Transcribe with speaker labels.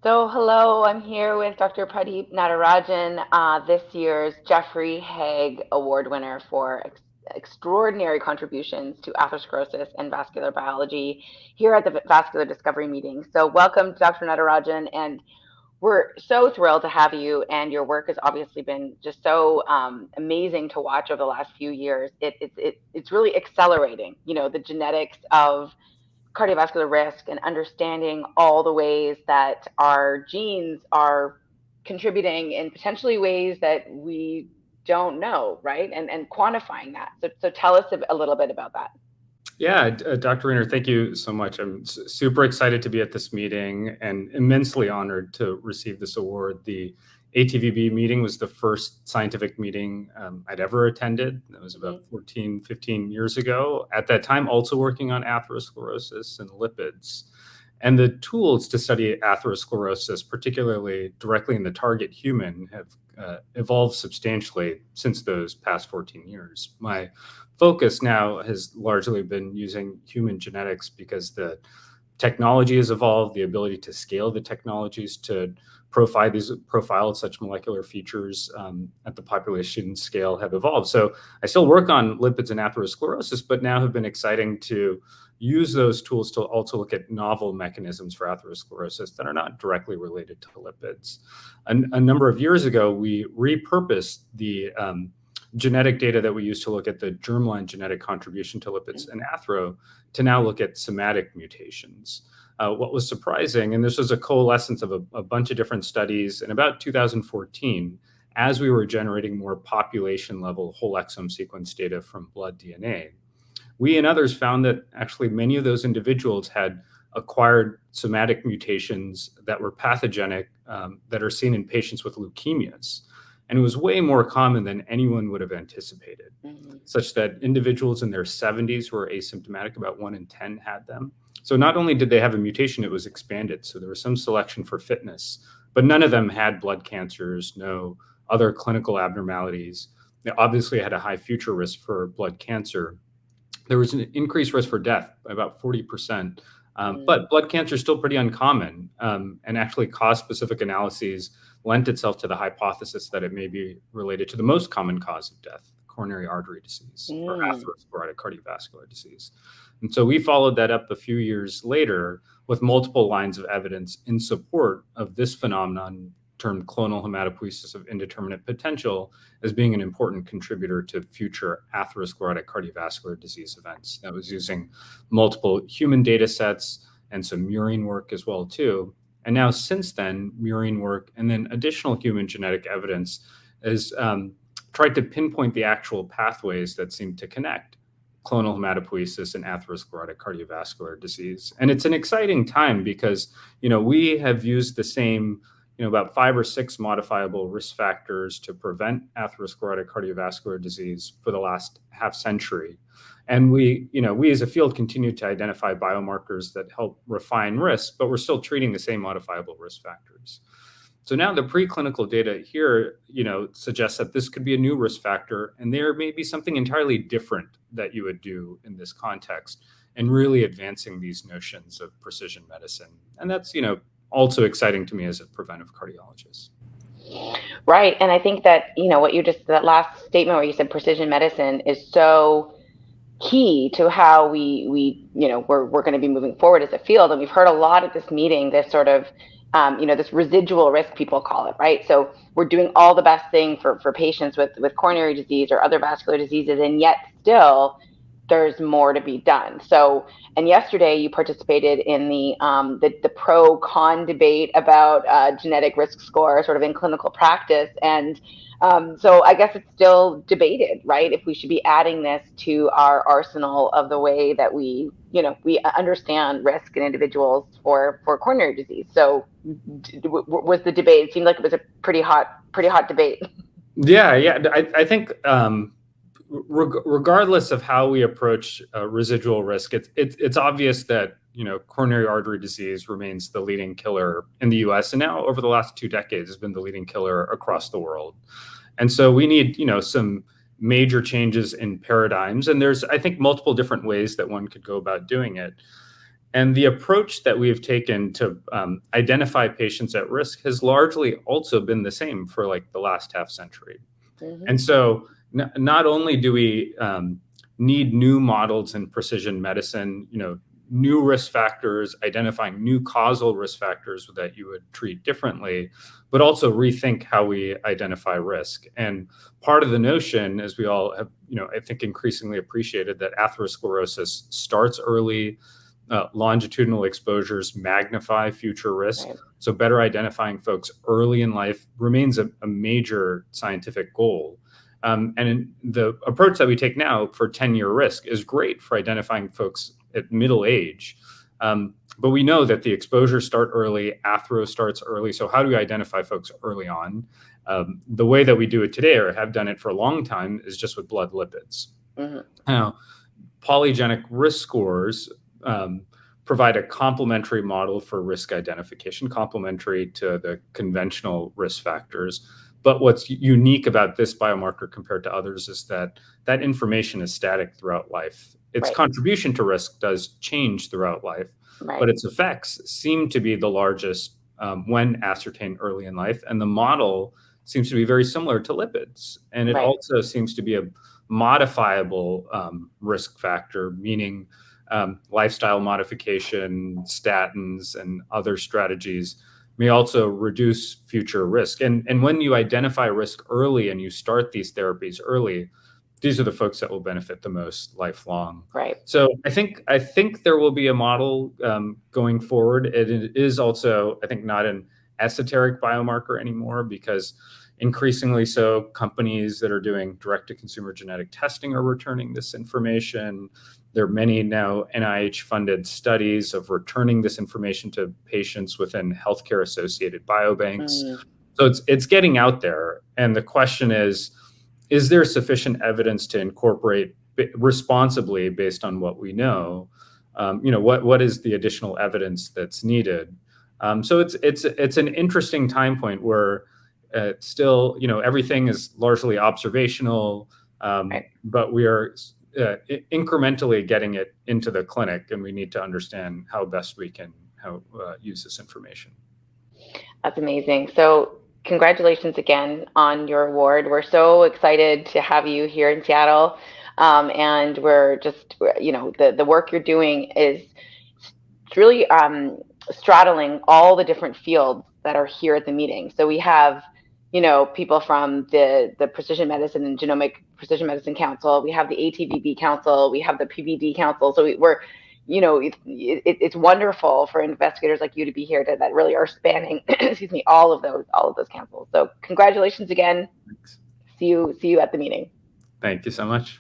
Speaker 1: So hello, I'm here with Dr. Pradeep Natarajan, this year's Jeffrey Hoeg Award winner for extraordinary contributions to atherosclerosis and vascular biology here at the Vascular Discovery Meeting. So welcome, Dr. Natarajan, and we're so thrilled to have you, and your work has obviously been just so amazing to watch over the last few years. It's really accelerating, the genetics of cardiovascular risk and understanding all the ways that our genes are contributing in potentially ways that we don't know, right? And quantifying that. So tell us a little bit about that.
Speaker 2: Yeah, Dr. Rayner, thank you so much. I'm super excited to be at this meeting and immensely honored to receive this award. The ATVB meeting was the first scientific meeting I'd ever attended. That was about 14, 15 years ago. At that time, also working on atherosclerosis and lipids. And the tools to study atherosclerosis, particularly directly in the target human, have evolved substantially since those past 14 years. My focus now has largely been using human genetics because the technology has evolved, the ability to scale the technologies to profile such molecular features at the population scale have evolved. So I still work on lipids and atherosclerosis, but now have been exciting to use those tools to also look at novel mechanisms for atherosclerosis that are not directly related to lipids. A number of years ago, we repurposed the genetic data that we used to look at the germline genetic contribution to lipids and athero to now look at somatic mutations. What was surprising, and this was a coalescence of a bunch of different studies in about 2014, as we were generating more population level whole exome sequence data from blood DNA, we and others found that actually many of those individuals had acquired somatic mutations that were pathogenic that are seen in patients with leukemias. And it was way more common than anyone would have anticipated, such that individuals in their 70s who were asymptomatic, about 1 in 10 had them. So not only did they have a mutation, it was expanded. So there was some selection for fitness, but none of them had blood cancers, no other clinical abnormalities. They obviously had a high future risk for blood cancer. There was an increased risk for death by about 40%. But blood cancer is still pretty uncommon, and actually cause-specific analyses lent itself to the hypothesis that it may be related to the most common cause of death, coronary artery disease or atherosclerotic cardiovascular disease. And so we followed that up a few years later with multiple lines of evidence in support of this phenomenon termed clonal hematopoiesis of indeterminate potential as being an important contributor to future atherosclerotic cardiovascular disease events. That was using multiple human data sets and some murine work as well too. And now since then, murine work and then additional human genetic evidence has tried to pinpoint the actual pathways that seem to connect clonal hematopoiesis and atherosclerotic cardiovascular disease. And it's an exciting time because, we have used the same about 5 or 6 modifiable risk factors to prevent atherosclerotic cardiovascular disease for the last half century. And we as a field continue to identify biomarkers that help refine risk, but we're still treating the same modifiable risk factors. So now the preclinical data here, suggests that this could be a new risk factor, and there may be something entirely different that you would do in this context, and really advancing these notions of precision medicine. And that's, also exciting to me as a preventive cardiologist.
Speaker 1: Right. And I think that, that last statement where you said precision medicine is so key to how we're going to be moving forward as a field. And we've heard a lot at this meeting, this sort of, this residual risk, people call it, right? So we're doing all the best thing for patients with coronary disease or other vascular diseases, and yet still there's more to be done. So, and yesterday you participated in the pro-con debate about genetic risk score, sort of in clinical practice. And so I guess it's still debated, right? If we should be adding this to our arsenal of the way that we understand risk in individuals for coronary disease. So was the debate, it seemed like it was a pretty hot debate.
Speaker 2: Yeah. I think, regardless of how we approach residual risk, it's obvious that coronary artery disease remains the leading killer in the U.S. and now over the last 2 decades has been the leading killer across the world. And so we need some major changes in paradigms, and there's, I think, multiple different ways that one could go about doing it. And the approach that we have taken to identify patients at risk has largely also been the same for like the last half century. And so not only do we need new models in precision medicine, new risk factors, identifying new causal risk factors that you would treat differently, but also rethink how we identify risk. And part of the notion, as we all have, I think increasingly appreciated, that atherosclerosis starts early, longitudinal exposures magnify future risk. Right. So better identifying folks early in life remains a major scientific goal. And the approach that we take now for 10-year risk is great for identifying folks at middle age. But we know that the exposures start early, athero starts early. So how do we identify folks early on? The way that we do it today, or have done it for a long time, is just with blood lipids. Now, polygenic risk scores provide a complementary model for risk identification, complementary to the conventional risk factors. But what's unique about this biomarker compared to others is that that information is static throughout life. Its contribution to risk does change throughout life, but its effects seem to be the largest when ascertained early in life. And the model seems to be very similar to lipids. And it also seems to be a modifiable risk factor, meaning lifestyle modification, statins, and other strategies may also reduce future risk. And when you identify risk early and you start these therapies early, these are the folks that will benefit the most lifelong. So I think there will be a model going forward. It is also, I think, not an esoteric biomarker anymore, because increasingly so companies that are doing direct-to-consumer genetic testing are returning this information. There are many now NIH-funded studies of returning this information to patients within healthcare-associated biobanks. So it's getting out there. And the question is there sufficient evidence to incorporate responsibly based on what we know? What is the additional evidence that's needed? So it's an interesting time point where still, everything is largely observational, but we are incrementally getting it into the clinic, and we need to understand how best we can use this information.
Speaker 1: That's amazing. So congratulations again on your award. We're so excited to have you here in Seattle. And we're just, the work you're doing is really straddling all the different fields that are here at the meeting. So we have, people from the Precision Medicine and Genomic Precision Medicine Council. We have the ATVB Council. We have the PVD Council. So we're, it's wonderful for investigators like you to be here that really are spanning, all of those councils. So congratulations again.
Speaker 2: Thanks.
Speaker 1: See you at the meeting.
Speaker 2: Thank you so much.